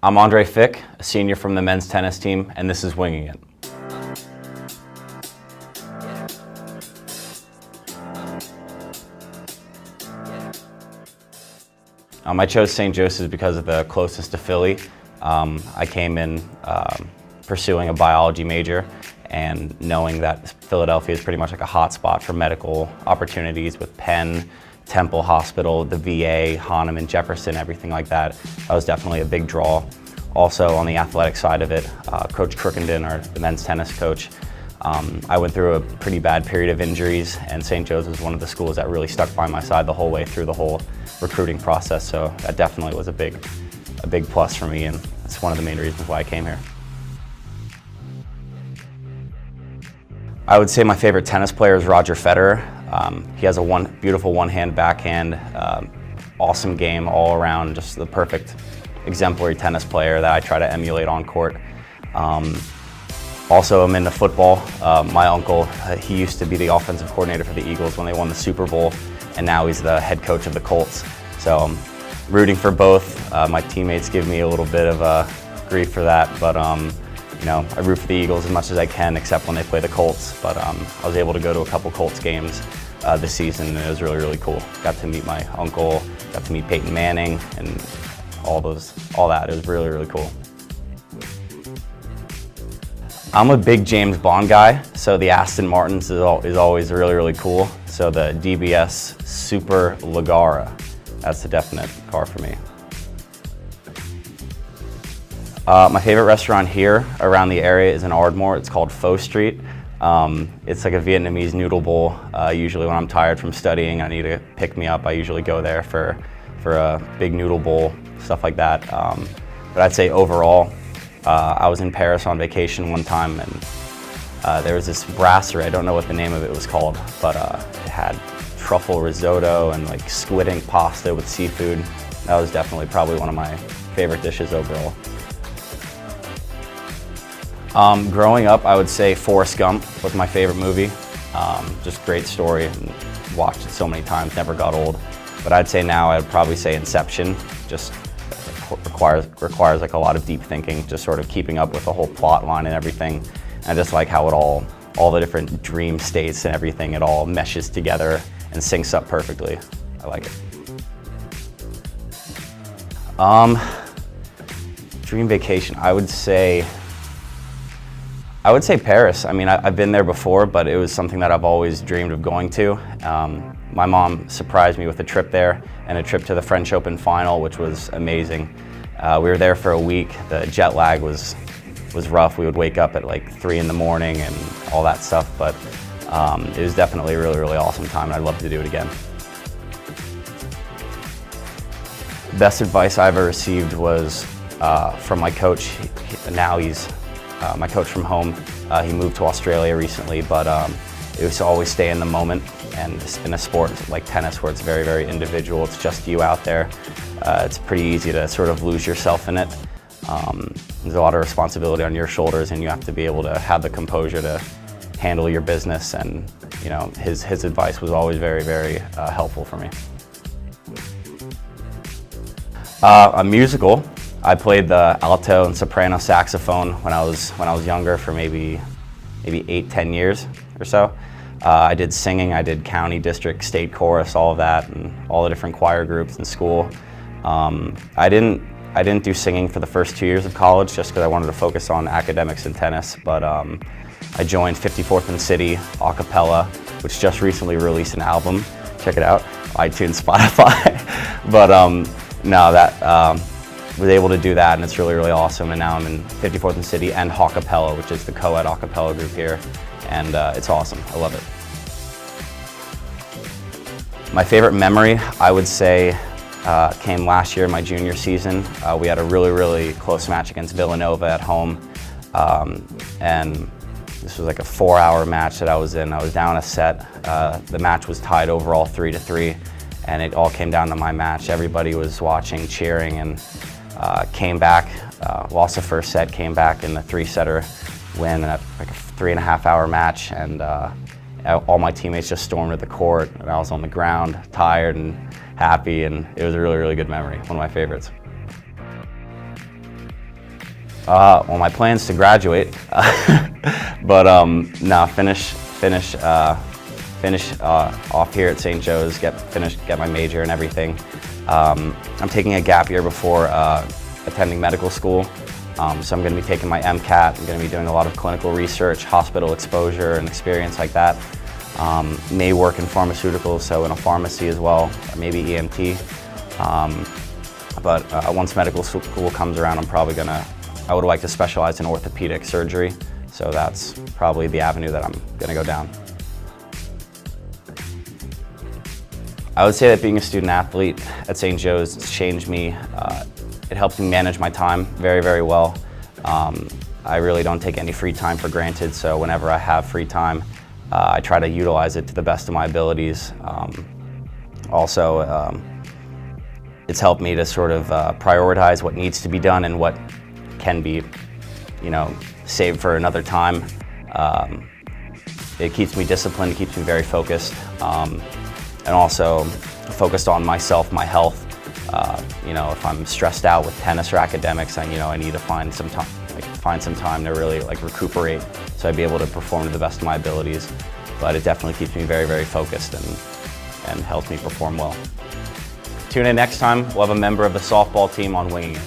I'm Andre Fick, a senior from the men's tennis team, and this is Winging It. I chose St. Joseph's because of the closest to Philly. I came in pursuing a biology major and knowing that Philadelphia is pretty much like a hot spot for medical opportunities with Penn, Temple Hospital, the VA, Hahnemann, Jefferson, everything like that. That was definitely a big draw. Also on the athletic side of it, Coach Crookenden, the men's tennis coach, I went through a pretty bad period of injuries, and St. Joseph's was one of the schools that really stuck by my side the whole way through the whole recruiting process. So that definitely was a big plus for me, and it's one of the main reasons why I came here. I would say my favorite tennis player is Roger Federer. He has a beautiful one-hand backhand, awesome game all around, just the perfect exemplary tennis player that I try to emulate on court. Also, I'm into football. My uncle, he used to be the offensive coordinator for the Eagles when they won the Super Bowl, and now he's the head coach of the Colts. So I'm rooting for both. My teammates give me a little bit of grief for that, but you know, I root for the Eagles as much as I can, except when they play the Colts. But I was able to go to a couple Colts games this season, and it was really cool. Got to meet my uncle, got to meet Peyton Manning, and all that. It was really cool. I'm a big James Bond guy, so the Aston Martins is always really cool. So the DBS Super Leggera, that's the definite car for me. My favorite restaurant here around the area is in Ardmore. It's called Pho Street. It's like a Vietnamese noodle bowl. Usually when I'm tired from studying, I need to pick me up. I usually go there for a big noodle bowl, stuff like that. But I'd say overall, I was in Paris on vacation one time, and there was this brasserie. I don't know what the name of it was called, but it had truffle risotto and like squid ink pasta with seafood. That was definitely probably one of my favorite dishes overall. Growing up, I would say Forrest Gump was my favorite movie. Just great story, and watched it so many times, never got old. But I'd say now I'd probably say Inception. Just requires like a lot of deep thinking, just sort of keeping up with the whole plot line and everything. And I just like how it all the different dream states and everything, it all meshes together and syncs up perfectly. I like it. Dream vacation, I would say Paris. I mean, I've been there before, but it was something that I've always dreamed of going to. My mom surprised me with a trip there and a trip to the French Open final, which was amazing. We were there for a week. The jet lag was rough. We would wake up at like 3 in the morning and all that stuff, but it was definitely a really awesome time, and I'd love to do it again. The best advice I ever received was from my coach. Now he's my coach from home. He moved to Australia recently, but it was to always stay in the moment. And in a sport like tennis, where it's very individual, it's just you out there, it's pretty easy to sort of lose yourself in it. There's a lot of responsibility on your shoulders, and you have to be able to have the composure to handle your business. And you know, his advice was always very helpful for me. A musical. I played the alto and soprano saxophone when I was younger for maybe 8-10 years or so. I did singing, I did county, district, state chorus, all of that, and all the different choir groups in school. I didn't do singing for the first 2 years of college just because I wanted to focus on academics and tennis, but I joined 54th and City a cappella, which just recently released an album. Check it out, iTunes, Spotify. But no, that was able to do that, and it's really awesome. And now I'm in 54th and City and a cappella, which is the co-ed a cappella group here. And it's awesome. I love it. My favorite memory, I would say, came last year, my junior season. We had a really close match against Villanova at home. And this was like a 4-hour match that I was in. I was down a set. The match was tied overall 3-3, and it all came down to my match. Everybody was watching, cheering, and came back, lost the first set, came back in the 3-setter win, like a 3.5-hour match, and all my teammates just stormed at the court, and I was on the ground, tired and happy, and it was a really good memory, one of my favorites. Well, my plan's to graduate, but no, finish off here at St. Joe's, get my major and everything. I'm taking a gap year before attending medical school, so I'm going to be taking my MCAT. I'm going to be doing a lot of clinical research, hospital exposure, and experience like that. May work in pharmaceuticals, so in a pharmacy as well, or maybe EMT. But once medical school comes around, I would like to specialize in orthopedic surgery, so that's probably the avenue that I'm going to go down. I would say that being a student athlete at St. Joe's has changed me. It helps me manage my time very, very well. I really don't take any free time for granted, so whenever I have free time, I try to utilize it to the best of my abilities. It's helped me to sort of prioritize what needs to be done and what can be, saved for another time. It keeps me disciplined, it keeps me very focused, and also focused on myself, my health. If I'm stressed out with tennis or academics, I need to find some time to really recuperate, so I'd be able to perform to the best of my abilities. But it definitely keeps me very, very focused and helps me perform well. Tune in next time. We'll have a member of the softball team on Winging It.